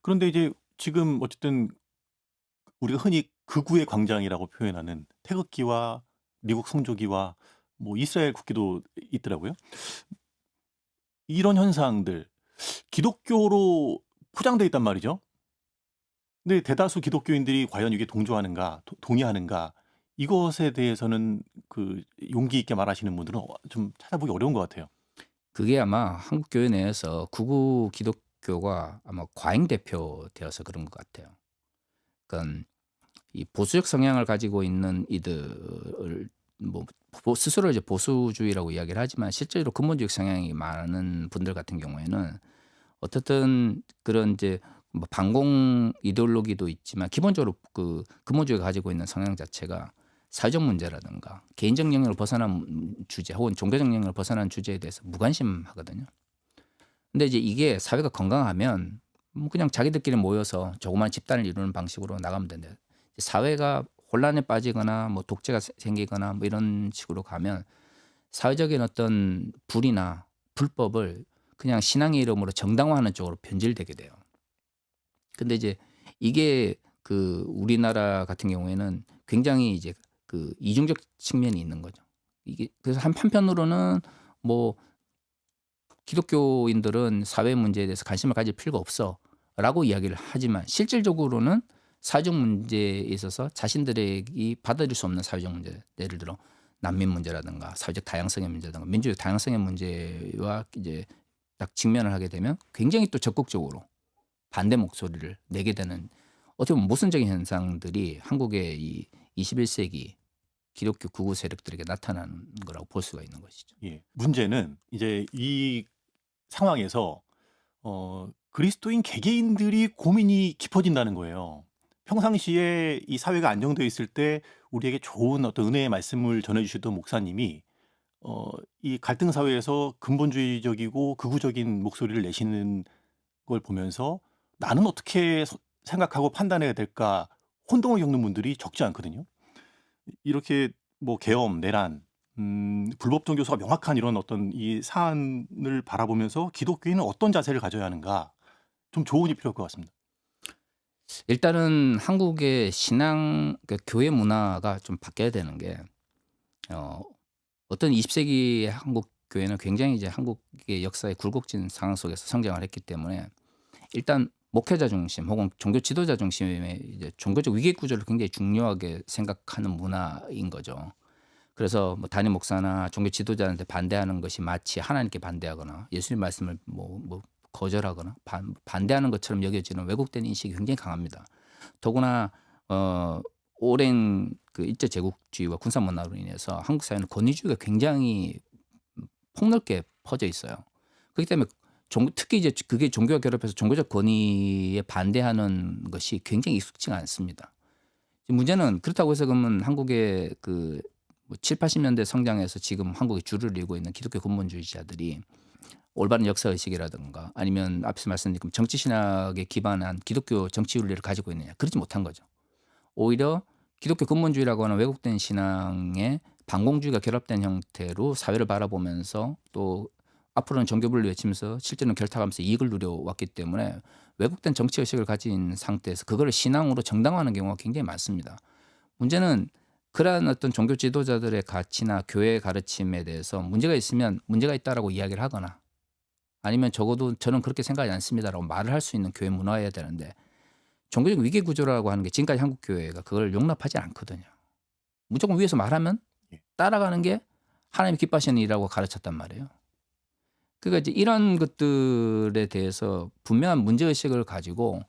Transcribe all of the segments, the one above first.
그런데 이제 지금 어쨌든 우리가 흔히 극우의 광장이라고 표현하는 태극기와 미국 성조기와 뭐 이스라엘 국기도 있더라고요. 이런 현상들 기독교로 포장돼 있단 말이죠. 근데 대다수 기독교인들이 과연 이게 동조하는가, 동의하는가, 이것에 대해서는 그 용기 있게 말하시는 분들은 좀 찾아보기 어려운 것 같아요. 그게 아마 한국 교회 내에서 극우 기독교가 아마 과잉 대표되어서 그런 것 같아요. 그러니까 이 보수적 성향을 가지고 있는 이들을 뭐 스스로 이제 보수주의라고 이야기를 하지만 실제로 근본주의 성향이 많은 분들 같은 경우에는 어떻든 그런 이제 뭐 반공 이데올로기도 있지만 기본적으로 그 근본주의가 가지고 있는 성향 자체가 사회적 문제라든가 개인적 영역을 벗어난 주제 혹은 종교적 영역을 벗어난 주제에 대해서 무관심하거든요. 근데 이제 이게 사회가 건강하면 뭐 그냥 자기들끼리 모여서 조그마한 집단을 이루는 방식으로 나가면 되는데 사회가 혼란에 빠지거나 뭐 독재가 생기거나 뭐 이런 식으로 가면 사회적인 어떤 불이나 불법을 그냥 신앙의 이름으로 정당화하는 쪽으로 변질되게 돼요. 근데 이제 이게 그 우리나라 같은 경우에는 굉장히 이제 그 이중적 측면이 있는 거죠. 이게 그래서 한편으로는 뭐 기독교인들은 사회 문제에 대해서 관심을 가질 필요가 없어라고 이야기를 하지만 실질적으로는 사회적 문제에 있어서 자신들이 받아들일 수 없는 사회적 문제, 예를 들어 난민 문제라든가 사회적 다양성의 문제라든가 민주적 다양성의 문제와 이제 딱 직면을 하게 되면 굉장히 또 적극적으로 반대 목소리를 내게 되는 어떻게 보면 모순적인 현상들이 한국의 이 21세기 기독교 극우 세력들에게 나타나는 거라고 볼 수가 있는 것이죠. 예. 문제는 이제 이 상황에서 그리스도인 개개인들이 고민이 깊어진다는 거예요. 평상시에 이 사회가 안정되어 있을 때 우리에게 좋은 어떤 은혜의 말씀을 전해 주시던 목사님이 이 갈등 사회에서 근본주의적이고 극우적인 목소리를 내시는 걸 보면서 '나는 어떻게 생각하고 판단해야 될까?' 혼동을 겪는 분들이 적지 않거든요. 이렇게 뭐 계엄, 내란, 불법 종교수가 명확한 이런 어떤 이 사안을 바라보면서 기독교인은 어떤 자세를 가져야 하는가, 좀 조언이 필요할 것 같습니다. 일단은 한국의 신앙 교회 문화가 좀 바뀌어야 되는 게 어 어떤 20 세기의 한국 교회는 굉장히 이제 한국의 역사의 굴곡진 상황 속에서 성장을 했기 때문에 일단 목회자 중심 혹은 종교 지도자 중심의 이제 종교적 위계 구조를 굉장히 중요하게 생각하는 문화인 거죠. 그래서 뭐 담임 목사나 종교 지도자한테 반대하는 것이 마치 하나님께 반대하거나 예수님 말씀을 거절하거나 반대하는 것처럼 여겨지는 왜곡된 인식이 굉장히 강합니다. 더구나 어 오랜 그 일제 제국주의와 군사 문화로 인해서 한국 사회는 권위주의가 굉장히 폭넓게 퍼져 있어요. 그렇기 때문에 특히 이제 그게 종교와 결합해서 종교적 권위에 반대하는 것이 굉장히 익숙지가 않습니다. 문제는 그렇다고 해서 그러면 한국의 그 뭐 70-80 년대 성장해서 지금 한국에 줄을 이루고 있는 기독교 근본주의자들이 올바른 역사 의식이라든가 아니면 앞에서 말씀드린 정치 신학에 기반한 기독교 정치 윤리를 가지고 있느냐, 그렇지 못한 거죠. 오히려 기독교 근본주의라고 하는 왜곡된 신앙에 반공주의가 결합된 형태로 사회를 바라보면서 또 앞으로는 종교 분리를 외치면서 실제는 결탁하면서 이익을 누려왔기 때문에 왜곡된 정치 의식을 가진 상태에서 그거를 신앙으로 정당화하는 경우가 굉장히 많습니다. 문제는 그러한 어떤 종교 지도자들의 가치나 교회의 가르침에 대해서 문제가 있으면 문제가 있다라고 이야기를 하거나 아니면 적어도 "저는 그렇게 생각하지 않습니다."라고 말을 할 수 있는 교회 문화여야 되는데 종교적 위계 구조라고 하는 게 지금까지 한국 교회가 그걸 용납하지 않거든요. 무조건 위에서 말하면 예. 따라가는 게 하나님이 기뻐하시는 일이라고 가르쳤단 말이에요. 그러니까 이제 이런 것들에 대해서 분명한 문제의식을 가지고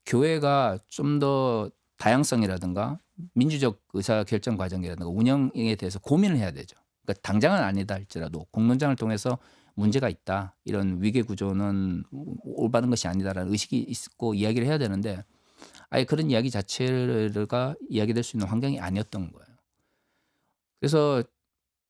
교회가 좀 더 다양성이라든가 민주적 의사결정 과정이라든가 운영에 대해서 고민을 해야 되죠. 그러니까 당장은 아니다 할지라도 공론장을 통해서 문제가 있다, 이런 위계 구조는 올바른 것이 아니다라는 의식이 있고 이야기를 해야 되는데 아예 그런 이야기 자체가 이야기될 수 있는 환경이 아니었던 거예요. 그래서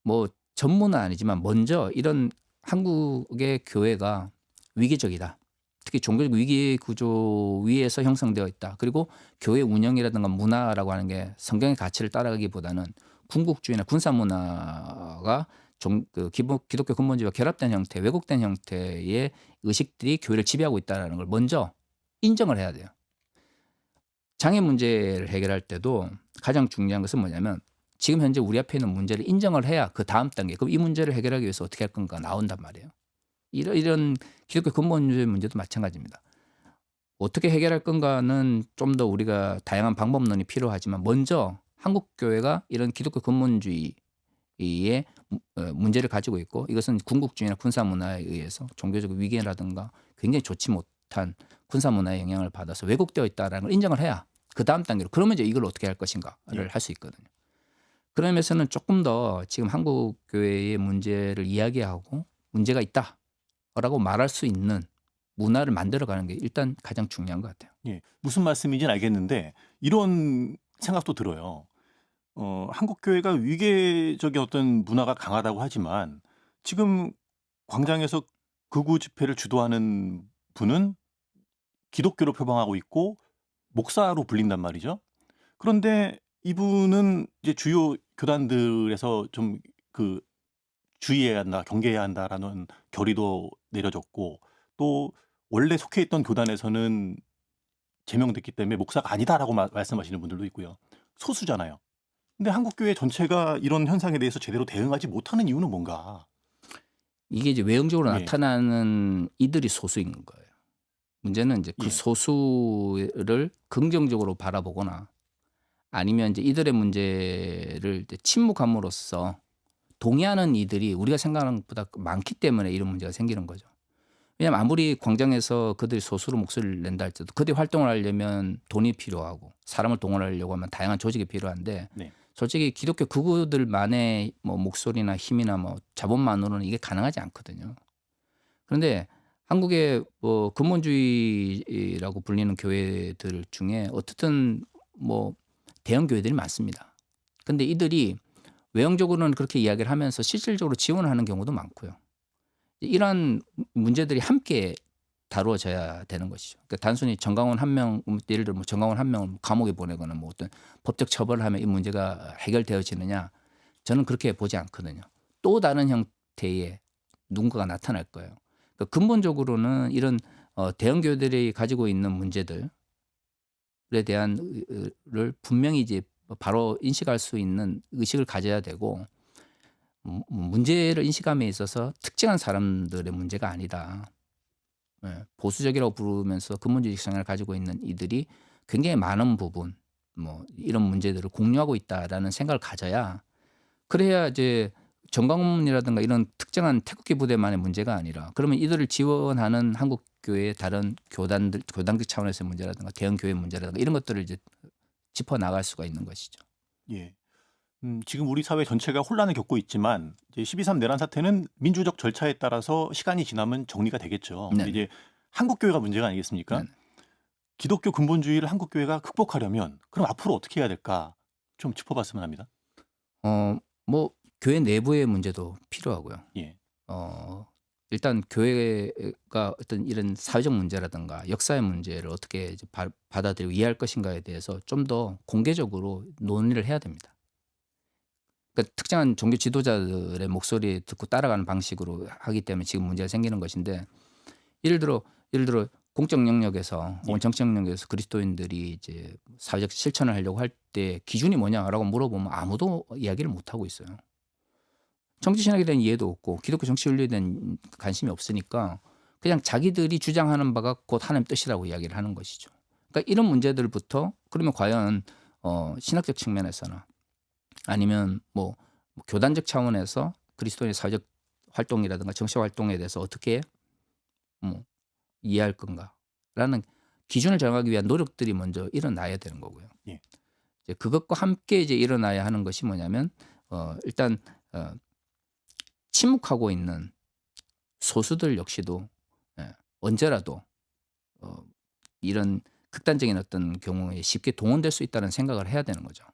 뭐 전무는 아니지만 먼저 이런 한국의 교회가 위기적이다. 특히 종교적 위기 구조 위에서 형성되어 있다. 그리고 교회 운영이라든가 문화라고 하는 게 성경의 가치를 따라가기보다는 군국주의나 군사 문화가 기독교 근본주의와 결합된 형태, 왜곡된 형태의 의식들이 교회를 지배하고 있다는 걸 먼저 인정을 해야 돼요. 장애 문제를 해결할 때도 가장 중요한 것은 뭐냐면 지금 현재 우리 앞에 있는 문제를 인정을 해야 그 다음 단계 그럼 이 문제를 해결하기 위해서 어떻게 할 건가 나온단 말이에요. 이런 기독교 근본주의 문제도 마찬가지입니다. 어떻게 해결할 건가는 좀 더 우리가 다양한 방법론이 필요하지만 먼저 한국 교회가 이런 기독교 근본주의의 문제를 가지고 있고 이것은 군국주의나 군사 문화에 의해서 종교적 위계라든가 굉장히 좋지 못한 군사 문화의 영향을 받아서 왜곡되어 있다는 걸 인정을 해야 그 다음 단계로 그러면 이제 이걸 어떻게 할 것인가를 예. 할 수 있거든요. 그런 면에서는 조금 더 지금 한국 교회의 문제를 이야기하고 문제가 있다라고 말할 수 있는 문화를 만들어가는 게 일단 가장 중요한 것 같아요. 예. 무슨 말씀인지는 알겠는데 이런 생각도 들어요. 한국 교회가 위계적인 어떤 문화가 강하다고 하지만 지금 광장에서 극우 집회를 주도하는 분은 기독교로 표방하고 있고 목사로 불린단 말이죠. 그런데 이분은 이제 주요 교단들에서 좀 그 주의해야 한다, 경계해야 한다라는 결의도 내려졌고 또 원래 속해 있던 교단에서는 제명됐기 때문에 목사가 아니다라고 말씀하시는 분들도 있고요. 소수잖아요. 근데 한국 교회 전체가 이런 현상에 대해서 제대로 대응하지 못하는 이유는 뭔가? 이게 이제 외형적으로 예. 나타나는 이들이 소수인 거예요. 문제는 이제 그 예. 소수를 긍정적으로 바라보거나 아니면 이제 이들의 문제를 이제 침묵함으로써 동의하는 이들이 우리가 생각하는 것보다 많기 때문에 이런 문제가 생기는 거죠. 왜냐하면 아무리 광장에서 그들이 소수로 목소리를 낸다 할지라도 그들이 활동을 하려면 돈이 필요하고 사람을 동원하려고 하면 다양한 조직이 필요한데 네. 솔직히 기독교 극우들만의 뭐 목소리나 힘이나 뭐 자본만으로는 이게 가능하지 않거든요. 그런데 한국의 뭐 근본주의라고 불리는 교회들 중에 어떻든 뭐 대형 교회들이 많습니다. 근데 이들이 외형적으로는 그렇게 이야기를 하면서 실질적으로 지원을 하는 경우도 많고요. 이러한 문제들이 함께 다루어져야 되는 것이죠. 그러니까 단순히 정강원 한 명, 예를 들어 뭐 정강원 한 명을 감옥에 보내거나 뭐 어떤 법적 처벌을 하면 이 문제가 해결되어지느냐, 저는 그렇게 보지 않거든요. 또 다른 형태의 누군가가 나타날 거예요. 그러니까 근본적으로는 이런 대형 교회들이 가지고 있는 문제들에 대한 를 분명히 이제 바로 인식할 수 있는 의식을 가져야 되고 문제를 인식함에 있어서 특정한 사람들의 문제가 아니다. 예, 보수적이라고 부르면서 근본주의 성향을 가지고 있는 이들이 굉장히 많은 부분 뭐 이런 문제들을 공유하고 있다라는 생각을 가져야 그래야 이제 정강훈이라든가 이런 특정한 태극기 부대만의 문제가 아니라 그러면 이들을 지원하는 한국 교회의 다른 교단적 차원에서의 문제라든가 대형 교회 문제라든가 이런 것들을 이제 짚어 나갈 수가 있는 것이죠. 예. 지금 우리 사회 전체가 혼란을 겪고 있지만 이제 12.3 내란 사태는 민주적 절차에 따라서 시간이 지나면 정리가 되겠죠. 근데 네, 이제 한국 교회가 문제가 아니겠습니까? 네. 기독교 근본주의를 한국 교회가 극복하려면 그럼 앞으로 어떻게 해야 될까? 좀 짚어봤으면 합니다. 뭐 교회 내부의 문제도 필요하고요. 예. 일단 교회가 어떤 이런 사회적 문제라든가 역사의 문제를 어떻게 이제 받아들이고 이해할 것인가에 대해서 좀 더 공개적으로 논의를 해야 됩니다. 그러니까 특정한 종교 지도자들의 목소리 듣고 따라가는 방식으로 하기 때문에 지금 문제가 생기는 것인데 예를 들어 공적 영역에서 예. 혹은 정치 영역에서 그리스도인들이 이제 사회적 실천을 하려고 할 때 기준이 뭐냐라고 물어보면 아무도 이야기를 못 하고 있어요. 정치 신학에 대한 이해도 없고 기독교 정치 윤리에 대한 관심이 없으니까 그냥 자기들이 주장하는 바가 곧 하나님 뜻이라고 이야기를 하는 것이죠. 그러니까 이런 문제들부터 그러면 과연 신학적 측면에서나 아니면 뭐 교단적 차원에서 그리스도인의 사회적 활동이라든가 정치적 활동에 대해서 어떻게 뭐 이해할 건가라는 기준을 정하기 위한 노력들이 먼저 일어나야 되는 거고요. 예. 이제 그것과 함께 이제 일어나야 하는 것이 뭐냐면 일단 침묵하고 있는 소수들 역시도 언제라도 이런 극단적인 어떤 경우에 쉽게 동원될 수 있다는 생각을 해야 되는 거죠.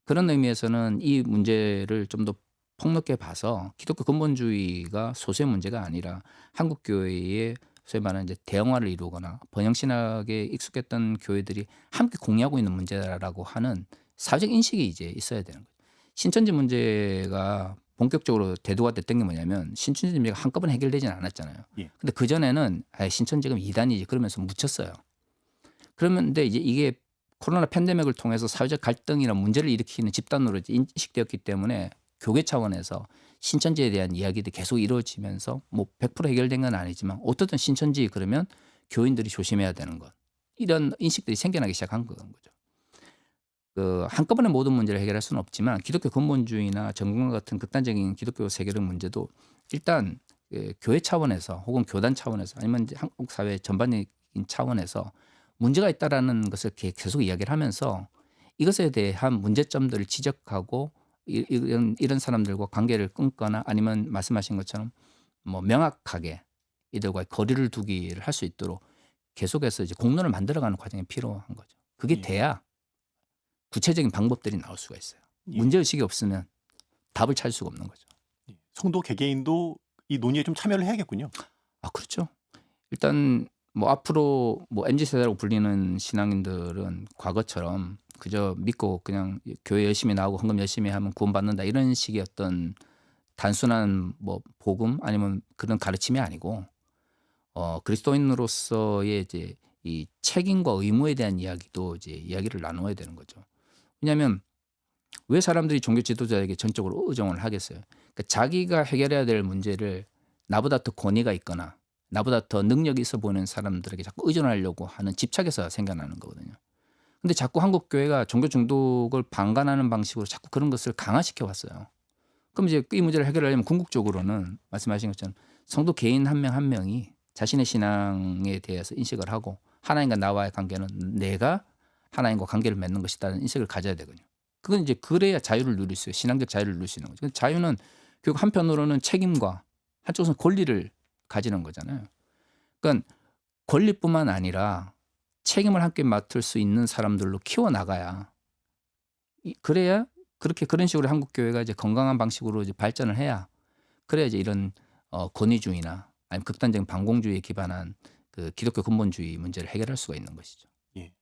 그런 의미에서는 이 문제를 좀 더 폭넓게 봐서 기독교 근본주의가 소수의 문제가 아니라 한국 교회의 소위 말하는 이제 대형화를 이루거나 번영신학에 익숙했던 교회들이 함께 공유하고 있는 문제라고 하는 사회적 인식이 이제 있어야 되는 거죠. 신천지 문제가 본격적으로 대두가 됐던 게 뭐냐면 신천지 문제가 한꺼번에 해결되지는 않았잖아요. 예. 근데 그전에는 신천지가 이단이지 그러면서 묻혔어요. 그러면 근데 이제 이게 코로나 팬데믹을 통해서 사회적 갈등이나 문제를 일으키는 집단으로 이제 인식되었기 때문에 교계 차원에서 신천지에 대한 이야기들이 계속 이루어지면서 뭐 100% 해결된 건 아니지만 어떻든 신천지 그러면 교인들이 조심해야 되는 것. 이런 인식들이 생겨나기 시작한 거죠. 한꺼번에 모든 문제를 해결할 수는 없지만 기독교 근본주의나 정경과 같은 극단적인 기독교 세계적 문제도 일단 교회 차원에서 혹은 교단 차원에서 아니면 이제 한국 사회 전반적인 차원에서 문제가 있다라는 것을 계속 이야기를 하면서 이것에 대한 문제점들을 지적하고 이런 사람들과 관계를 끊거나 아니면 말씀하신 것처럼 뭐 명확하게 이들과 거리를 두기를 할 수 있도록 계속해서 이제 공론을 만들어가는 과정이 필요한 거죠. 그게 예. 돼야 구체적인 방법들이 나올 수가 있어요. 예. 문제의식이 없으면 답을 찾을 수가 없는 거죠. 예. 성도 개개인도 이 논의에 좀 참여를 해야겠군요. 아 그렇죠. 일단 뭐 앞으로 뭐 MZ세대라고 불리는 신앙인들은 과거처럼 그저 믿고 그냥 교회 열심히 나오고 헌금 열심히 하면 구원받는다 이런 식의 어떤 단순한 뭐 복음 아니면 그런 가르침이 아니고 그리스도인으로서의 이제 이 책임과 의무에 대한 이야기도 이제 이야기를 나누어야 되는 거죠. 왜냐하면 왜 사람들이 종교 지도자에게 전적으로 의존을 하겠어요? 그러니까 자기가 해결해야 될 문제를 나보다 더 권위가 있거나 나보다 더 능력이 있어 보이는 사람들에게 자꾸 의존하려고 하는 집착에서 생겨나는 거거든요. 근데 자꾸 한국 교회가 종교 중독을 방관하는 방식으로 자꾸 그런 것을 강화시켜 왔어요. 그럼 이제 이 문제를 해결하려면 궁극적으로는 말씀하신 것처럼 성도 개인 한 명 한 명이 자신의 신앙에 대해서 인식을 하고 하나님과 나와의 관계는 내가 하나님과 관계를 맺는 것이다는 인식을 가져야 되거든요. 그건 이제 그래야 자유를 누릴 수 있어요. 신앙적 자유를 누릴 수 있는 거죠. 자유는 결국 한편으로는 책임과 한쪽은 권리를 가지는 거잖아요. 그러니까 권리뿐만 아니라 책임을 함께 맡을 수 있는 사람들로 키워나가야 그래야 그렇게 그런 식으로 한국 교회가 이제 건강한 방식으로 이제 발전을 해야 그래야 이제 이런 권위주의나 아니면 극단적인 반공주의에 기반한 그 기독교 근본주의 문제를 해결할 수가 있는 것이죠. 예.